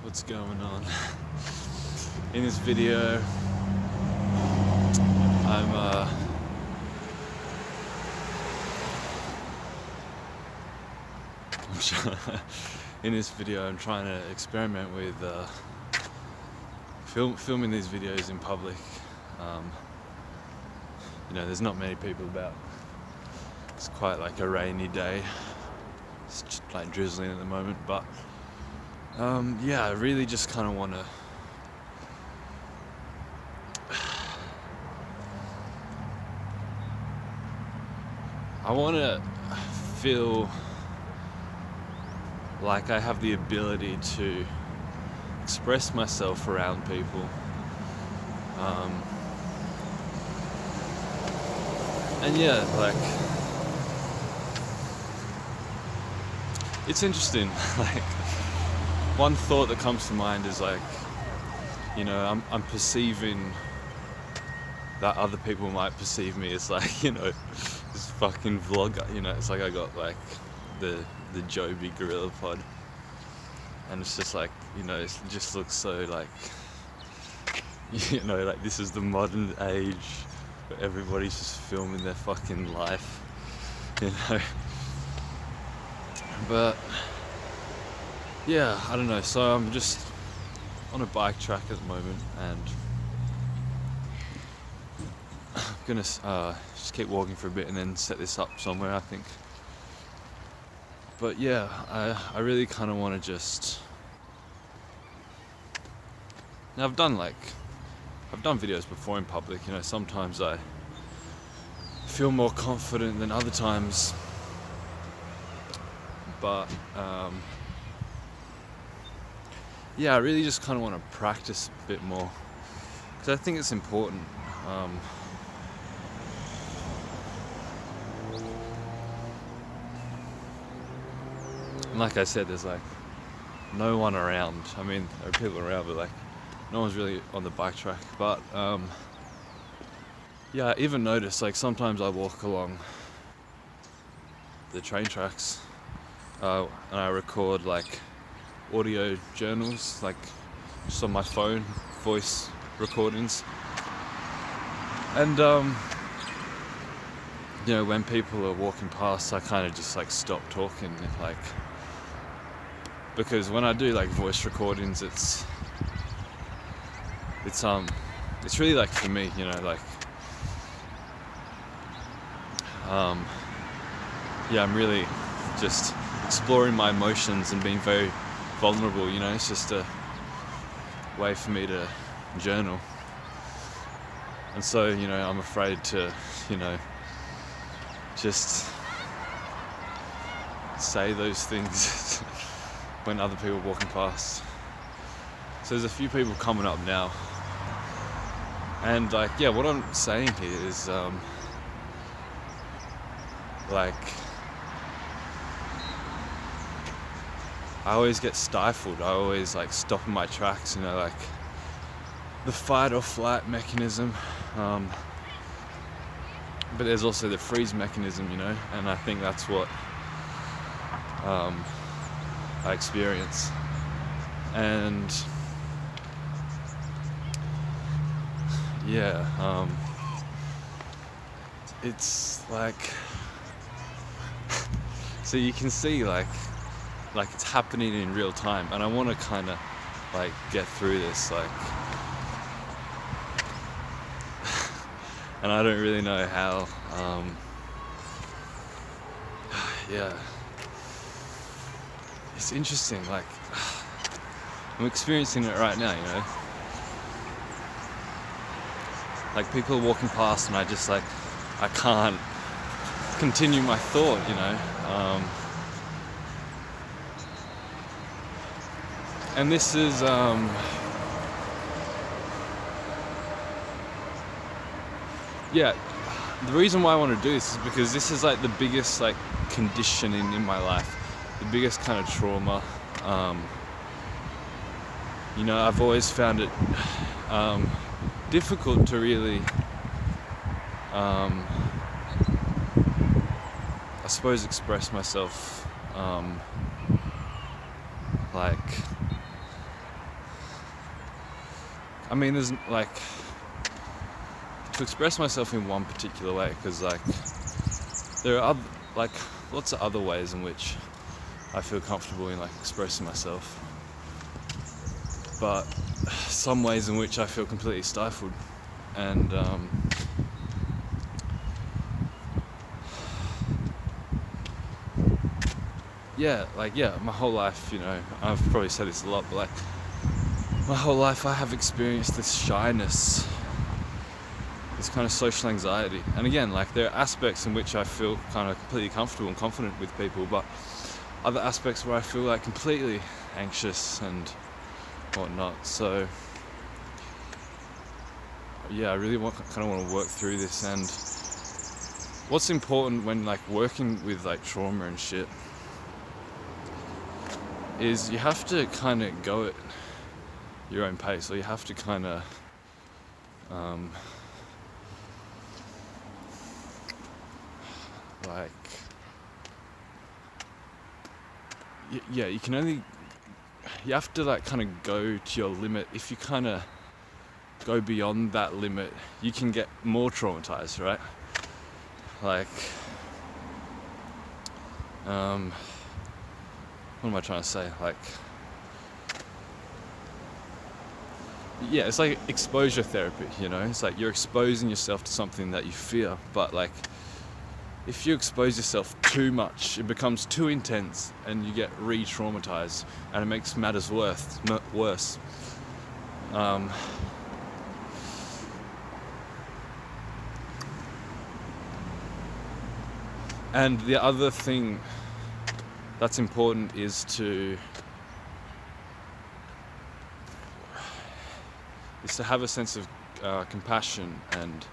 what's going on. In this video, I'm I'm trying to experiment with filming these videos in public. There's not many people about. It's quite like a rainy day. It's just like drizzling at the moment, but I really just kind of want to feel like I have the ability to express myself around people. It's interesting. Like, one thought that comes to mind is like, I'm perceiving that other people might perceive me as like, this fucking vlogger. It's like I got like the Joby Gorilla Pod, and it's just like, it just looks so like, like this is the modern age where everybody's just filming their fucking life, But I don't know. So I'm just on a bike track at the moment, and I'm gonna just keep walking for a bit and then set this up somewhere, I think. But I really kind of want to just. Now I've done videos before in public. Sometimes I feel more confident than other times. But I really just kind of want to practice a bit more, because I think it's important. And like I said, there's like no one around. I mean, there are people around, but like no one's really on the bike track. But I even notice, like, sometimes I walk along the train tracks, and I record like audio journals, like just on my phone, voice recordings. And when people are walking past, I kind of just like stop talking, like, because when I do like voice recordings, it's really like, for me, I'm really just exploring my emotions and being very vulnerable. It's just a way for me to journal. And so, I'm afraid to, just say those things when other people are walking past. So there's a few people coming up now. And what I'm saying here is, I always get stifled. I always like stop in my tracks, like the fight or flight mechanism. But there's also the freeze mechanism, and I think that's what I experience. And it's like, so you can see like it's happening in real time, and I want to kind of like get through this, like, and I don't really know how. It's interesting, like I'm experiencing it right now, like people are walking past and I just like, I can't continue my thought, and this is the reason why I want to do this is because this is like the biggest like conditioning in my life, the biggest kind of trauma. I've always found it difficult to really I suppose express myself, like I mean, there's like to express myself in one particular way, because like there are like lots of other ways in which I feel comfortable in like expressing myself, but some ways in which I feel completely stifled. And my whole life, I've probably said this a lot, but like my whole life I have experienced this shyness, this kind of social anxiety. And again, like there are aspects in which I feel kind of completely comfortable and confident with people, but other aspects where I feel like completely anxious and whatnot. So yeah, I really want to work through this. And what's important when like working with like trauma and shit is you have to kind of go at your own pace, or you have to kind of you have to like kind of go to your limit. If you kind of go beyond that limit, you can get more traumatized, right? Like what am I trying to say? Like, yeah, it's like exposure therapy, It's like you're exposing yourself to something that you fear, but like if you expose yourself too much, it becomes too intense and you get re-traumatized, and it makes matters worse. And the other thing that's important is to have a sense of compassion and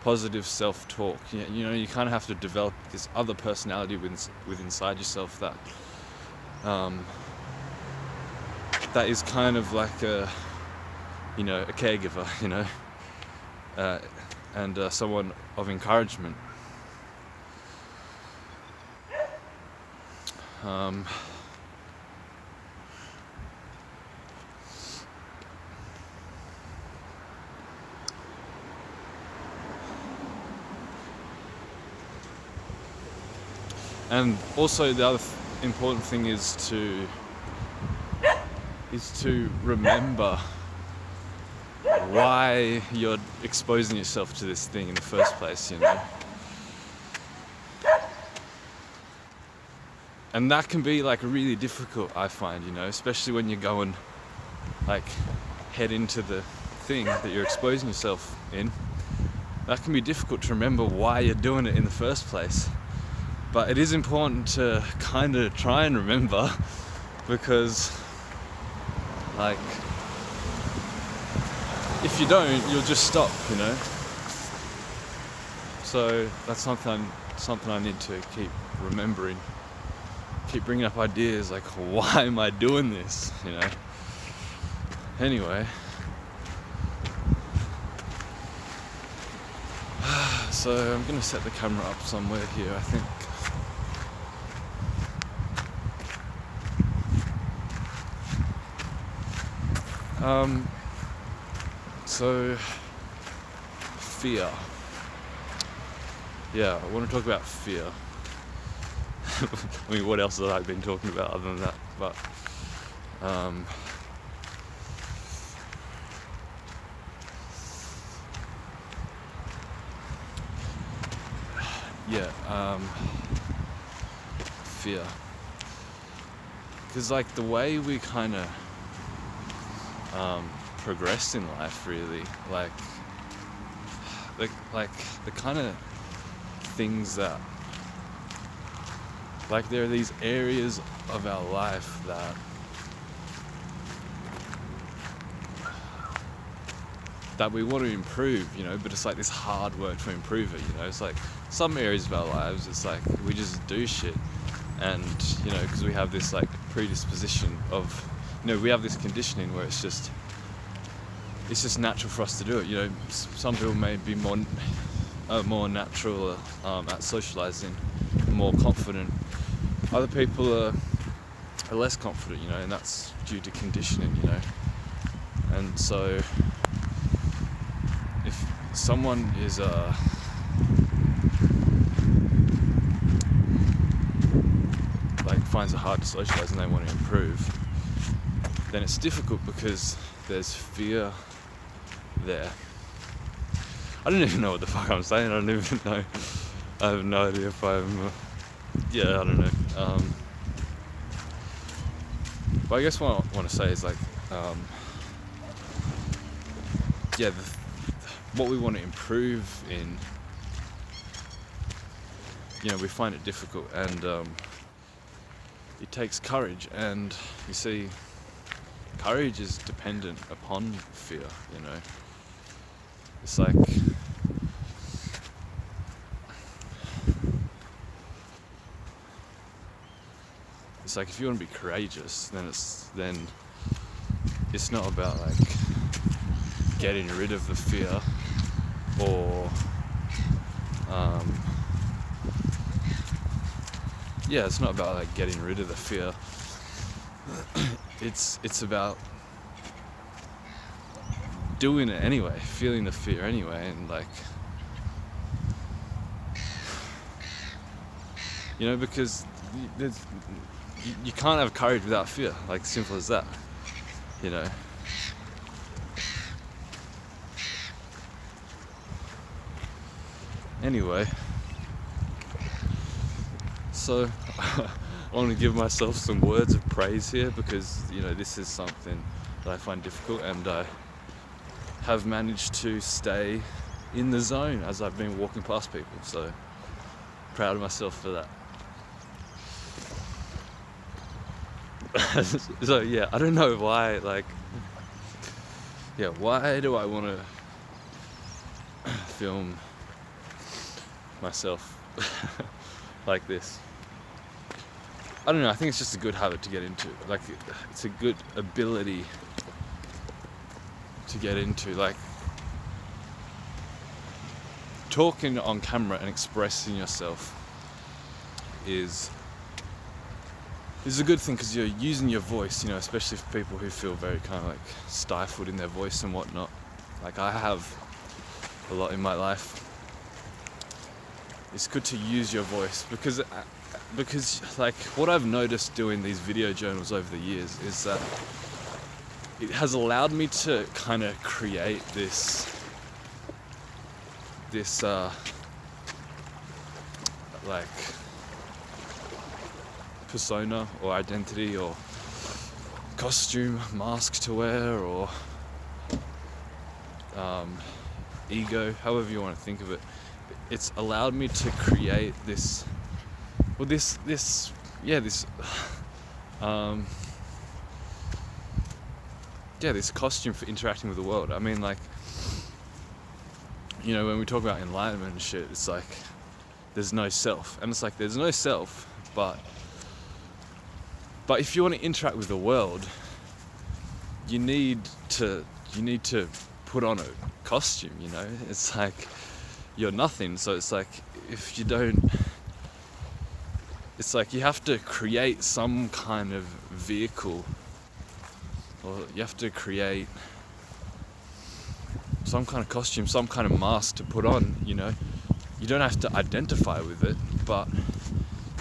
positive self-talk. You kind of have to develop this other personality within inside yourself that that is kind of like a caregiver, and someone of encouragement. And also the other important thing is to remember why you're exposing yourself to this thing in the first place, And that can be like really difficult, I find, especially when you're going like head into the thing that you're exposing yourself in. That can be difficult to remember why you're doing it in the first place. But it is important to kind of try and remember, because like if you don't, you'll just stop, So that's something I need to keep remembering. Keep bringing up ideas like, why am I doing this, Anyway, so I'm gonna set the camera up somewhere here, I think. So fear. Yeah, I want to talk about fear. I mean, what else have I been talking about other than that? But fear. Because like the way we kind of progressed in life, really, like the kind of things that, like, there are these areas of our life that we want to improve, but it's like this hard work to improve it, It's like some areas of our lives, it's like we just do shit, and because we have this like predisposition of, we have this conditioning where it's just natural for us to do it. Some people may be more natural at socializing, more confident. Other people are less confident, and that's due to conditioning, And so someone is like finds it hard to socialize and they want to improve, then it's difficult because there's fear there. I don't even know what the fuck I'm saying. I don't even know. I have no idea if I'm I don't know. But I guess what I want to say is like what we want to improve in, we find it difficult, and it takes courage, and you see, courage is dependent upon fear, It's like, if you want to be courageous, then it's not about like getting rid of the fear or it's not about like getting rid of the fear. It's about doing it anyway, feeling the fear anyway, and like, because you can't have courage without fear, like simple as that, Anyway, so I want to give myself some words of praise here, because this is something that I find difficult, and I have managed to stay in the zone as I've been walking past people, so proud of myself for that. So I don't know why, why do I want to film myself like this? I don't know, I think it's just a good habit to get into. Like, it's a good ability to get into. Like, talking on camera and expressing yourself is a good thing, because you're using your voice, especially for people who feel very kind of like stifled in their voice and whatnot. Like I have a lot in my life. It's good to use your voice, because like what I've noticed doing these video journals over the years is that it has allowed me to kind of create this like persona or identity or costume, mask to wear, or ego, however you want to think of it. It's allowed me to create this costume for interacting with the world. I mean, like, when we talk about enlightenment and shit, it's like there's no self, and it's like there's no self, but if you want to interact with the world, you need to put on a costume. It's like you're nothing, so it's like if you don't, it's like you have to create some kind of vehicle, or you have to create some kind of costume, some kind of mask to put on. You don't have to identify with it, but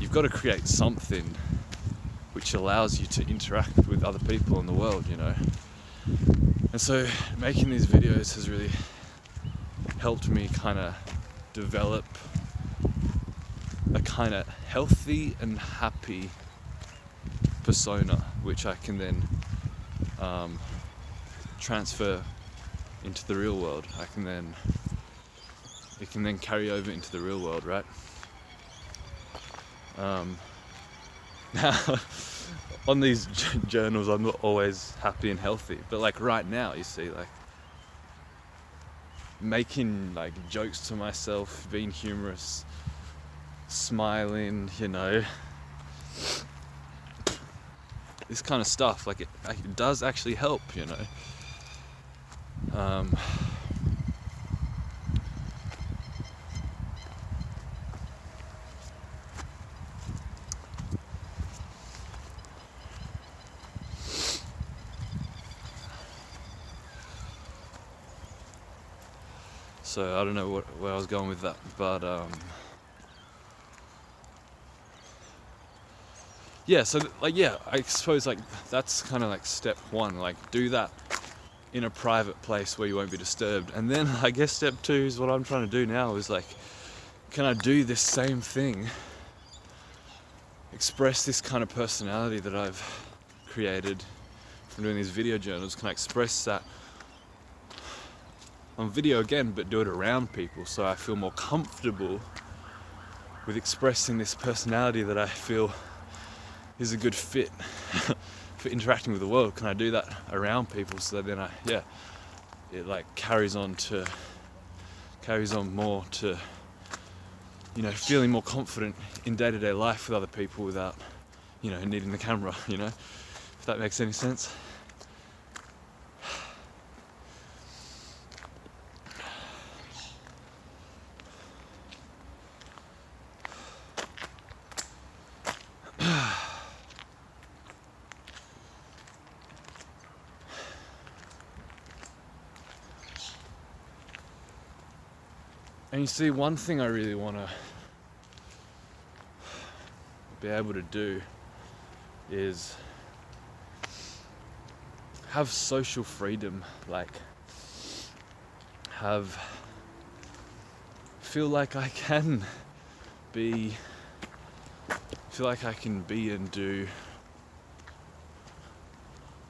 you've got to create something which allows you to interact with other people in the world, And so making these videos has really helped me kind of develop a kind of healthy and happy persona, which I can then transfer into the real world. It can then carry over into the real world, right? Now, on these journals, I'm not always happy and healthy, but like right now, you see, like making like jokes to myself, being humorous, smiling, this kind of stuff, like it does actually help, So I don't know where I was going with that, but yeah. So I suppose like that's kind of like step one. Like do that in a private place where you won't be disturbed, and then I guess step two is what I'm trying to do now. Is like, can I do this same thing? Express this kind of personality that I've created from doing these video journals. Can I express that on video again, but do it around people so I feel more comfortable with expressing this personality that I feel is a good fit for interacting with the world? Can I do that around people so that then it like carries on more to, you know, feeling more confident in day-to-day life with other people without, you know, needing the camera, you know, if that makes any sense. And you see, one thing I really want to be able to do is have social freedom, like feel like I can be and do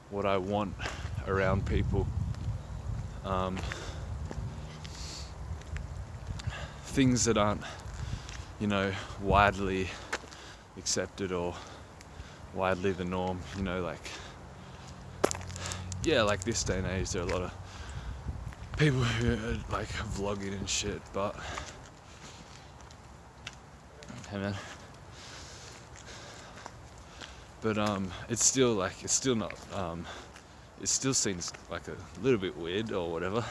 what I want around people. Things that aren't, you know, widely accepted or widely the norm, you know, like, yeah, like this day and age there are a lot of people who are like vlogging and shit, but hey man, but it's still not it still seems like a little bit weird or whatever.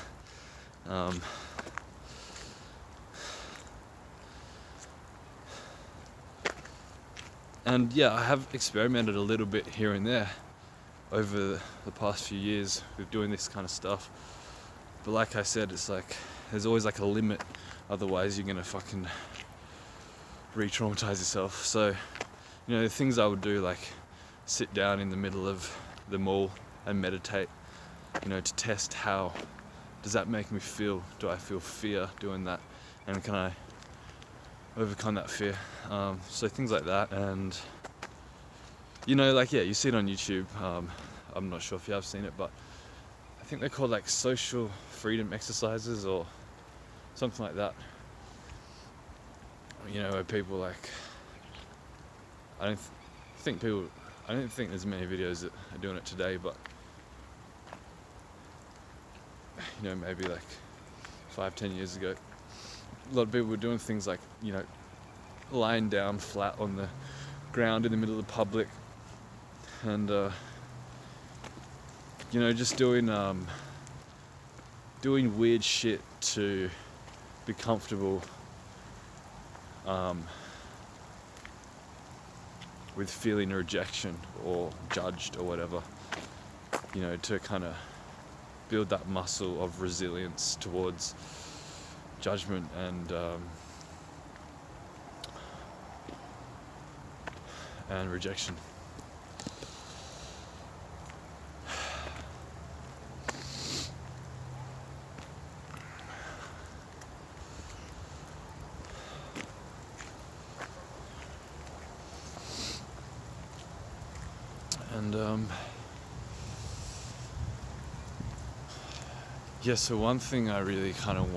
And yeah, I have experimented a little bit here and there over the past few years with doing this kind of stuff. But like I said, it's like there's always like a limit, otherwise you're gonna fucking re-traumatize yourself. So, you know, the things I would do, like sit down in the middle of the mall and meditate, you know, to test how does that make me feel? Do I feel fear doing that? And can I overcome that fear? So things like that. And you know, like, yeah, you see it on YouTube. I'm not sure if you have seen it, but I think they're called like social freedom exercises or something like that. You know, where people like, I don't think there's many videos that are doing it today, but you know, maybe like 5-10 years ago, a lot of people were doing things like, you know, lying down flat on the ground in the middle of the public, and you know, just doing weird shit to be comfortable with feeling rejection or judged or whatever, you know, to kind of build that muscle of resilience towards judgment and rejection. And yeah, so one thing I really kind of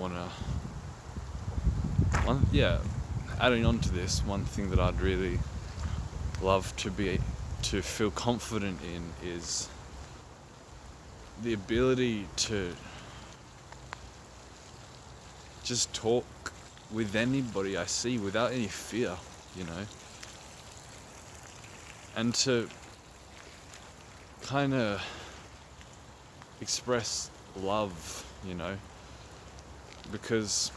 adding on to this, one thing that I'd really love to feel confident in is the ability to just talk with anybody I see without any fear, you know, and to kind of express love, you know, because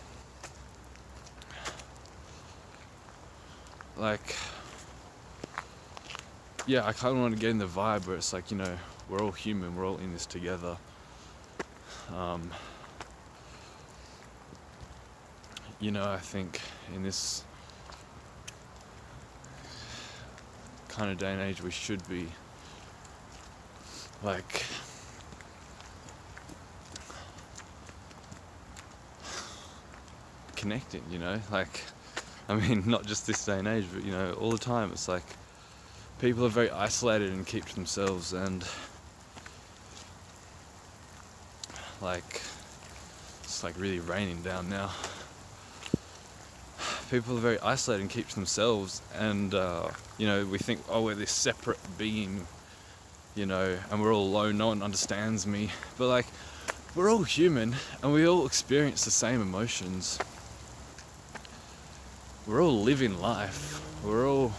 like, yeah, I kind of want to get in the vibe where it's like, you know, we're all human, we're all in this together. I think in this kind of day and age we should be like connecting, like, I mean, not just this day and age, but all the time. It's like people are very isolated and keep to themselves, and like it's like really raining down now. People are very isolated and keep to themselves, and we think, oh, we're this separate being, and we're all alone, no one understands me. But like, we're all human and we all experience the same emotions. We're all living life. We're all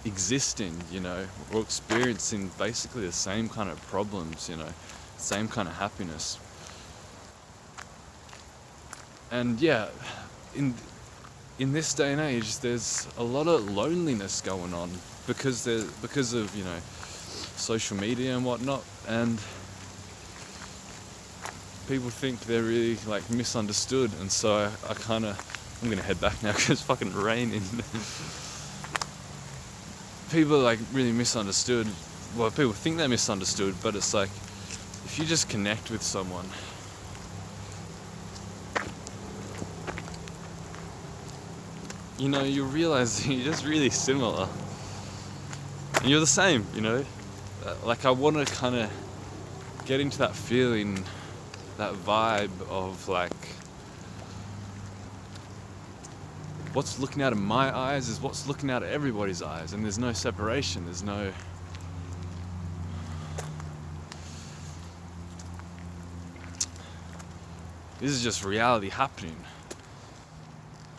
existing, We're all experiencing basically the same kind of problems, same kind of happiness. And yeah, in this day and age, there's a lot of loneliness going on because of social media and whatnot, and people think they're really like misunderstood. And so I'm gonna head back now because it's fucking raining. People are like really misunderstood. Well, people think they're misunderstood, but it's like if you just connect with someone, you realize you're just really similar. And you're the same, Like, I want to kind of get into that feeling, that vibe of like, what's looking out of my eyes is what's looking out of everybody's eyes, and there's no separation, this is just reality happening.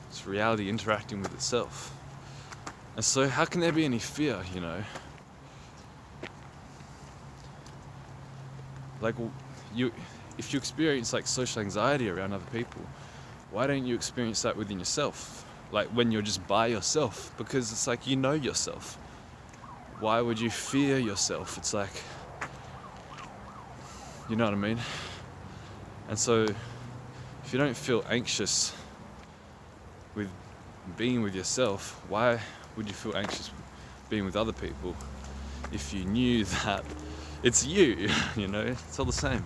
It's reality interacting with itself. And so how can there be any fear, Like, if you experience like social anxiety around other people, why don't you experience that within yourself? Like when you're just by yourself, because it's like yourself. Why would you fear yourself? It's like, you know what I mean? And so if you don't feel anxious with being with yourself, why would you feel anxious being with other people if you knew that it's you? It's all the same.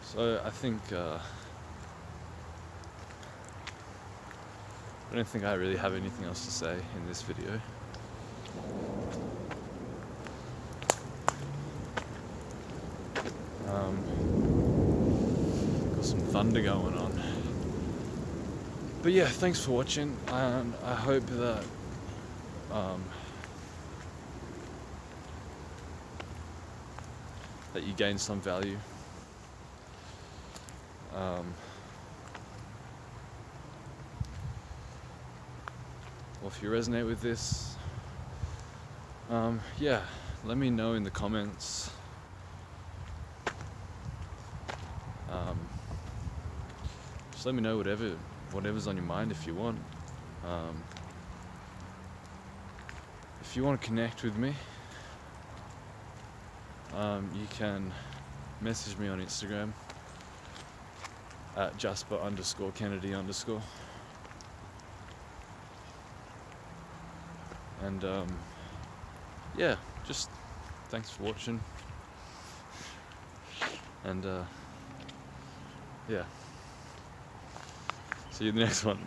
So I think I don't think I really have anything else to say in this video. Got some thunder going on. But yeah, thanks for watching, and I hope that that you gain some value. Or if you resonate with this, yeah, let me know in the comments. Just let me know whatever's on your mind if you want. If you want to connect with me, you can message me on Instagram at Jasper_Kennedy_. And yeah, just thanks for watching. And yeah, see you in the next one.